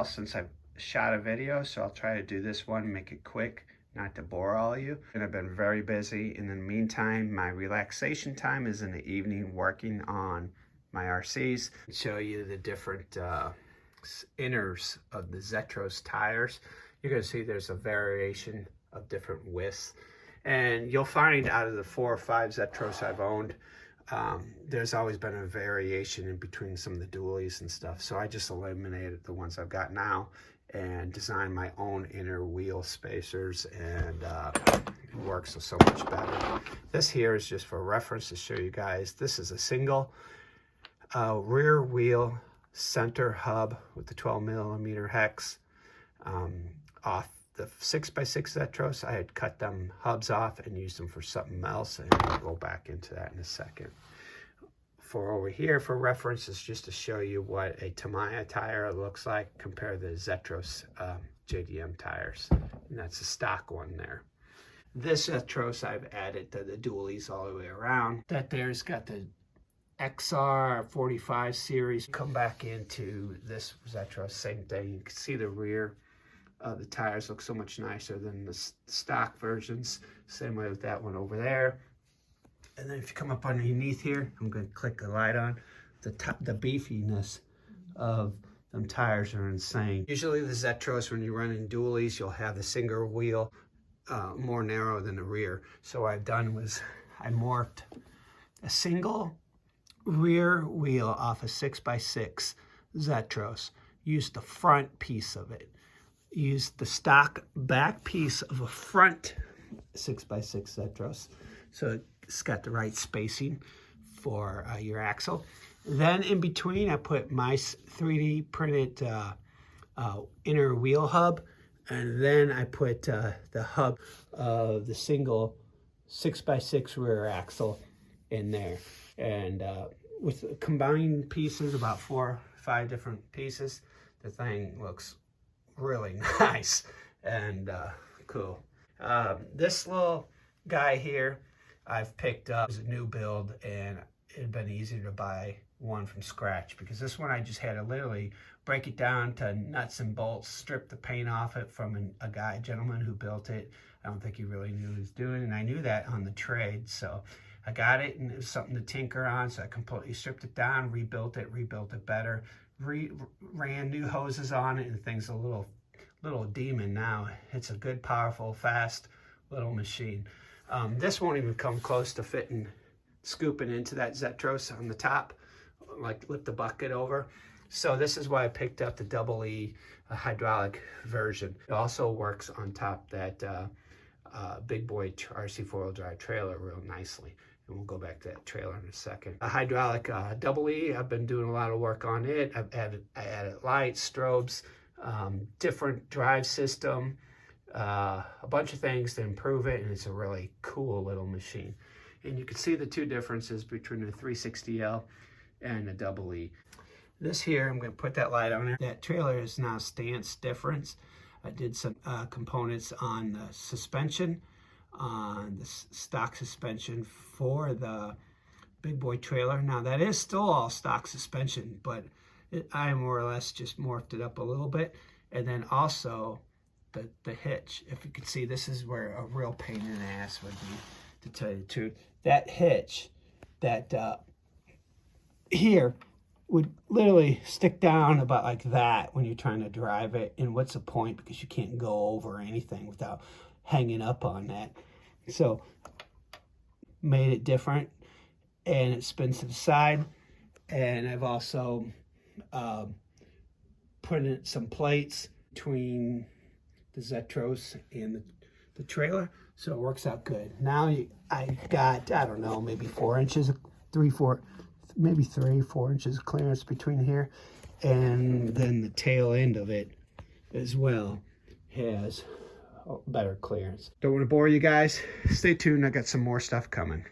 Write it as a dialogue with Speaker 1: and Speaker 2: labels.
Speaker 1: since I've shot a video, so I'll try to do this one, make it quick, not to bore all of you. And I've been very busy. In the meantime, my relaxation time is in the evening working on my RCs. I'll show you the different inners of the Zetros tires. You're gonna see there's a variation of different widths. And you'll find out of the 4 or 5 Zetros I've owned, there's always been a variation in between some of the dualies and stuff. So I just eliminated the ones I've got now and designed my own inner wheel spacers, and it works so much better. This here is just for reference to show you guys. This is a single rear wheel center hub with the 12mm hex off the 6x6 Zetros. I had cut them hubs off and used them for something else, and I'll go back into that in a second. For over here, for reference, is just to show you what a Tamiya tire looks like compared to the Zetros JDM tires. And that's a stock one there. This Zetros, I've added to the dualies all the way around. That there's got the XR 45 series. Come back into this Zetros, same thing. You can see the rear of the tires look so much nicer than the stock versions. Same way with that one over there. And then if you come up underneath here, I'm going to click the light on. The beefiness of them tires are insane. Usually the Zetros, when you're running dualies, you'll have the single wheel more narrow than the rear. So what I've done was I morphed a single rear wheel off a 6x6 Zetros. Used the front piece of it. Used the stock back piece of a front 6x6 Zetros. So it's got the right spacing for your axle. Then in between, I put my 3D printed inner wheel hub, and then I put the hub of the single 6x6 rear axle in there. And with combined pieces, about 4 or 5 different pieces, the thing looks really nice and cool. This little guy here, I've picked up as a new build, and it'd been easier to buy one from scratch, because this one I just had to literally break it down to nuts and bolts, strip the paint off it from a gentleman who built it. I don't think he really knew what he was doing, and I knew that on the trade, so I got it, and it was something to tinker on, so I completely stripped it down, rebuilt it better, ran new hoses on it, and thing's a little demon now. It's a good, powerful, fast little machine. This won't even come close to fitting, scooping into that Zetros on the top, like lift the bucket over. So this is why I picked up the Double E hydraulic version. It also works on top that big boy RC 4-wheel drive trailer real nicely. And we'll go back to that trailer in a second. A hydraulic Double E, I've been doing a lot of work on it. I added lights, strobes, different drive system, a bunch of things to improve it, and it's a really cool little machine. And you can see the two differences between the 360L and the Double E. This here, I'm going to put that light on it. That trailer is now stance difference. I did some components on the suspension, on the stock suspension for the big boy trailer. Now that is still all stock suspension, but I more or less just morphed it up a little bit. And then also the hitch. If you can see, this is where a real pain in the ass would be, to tell you the truth. That hitch, that here, would literally stick down about like that when you're trying to drive it. And what's the point? Because you can't go over anything without hanging up on that. So made it different, and it spins to the side. And I've also put in some plates between the Zetros and the trailer, so it works out good. Now I got, I don't know, maybe 4 inches, 3-4 inches of clearance between here, and then the tail end of it as well has better clearance. Don't want to bore you guys. Stay tuned. I got some more stuff coming.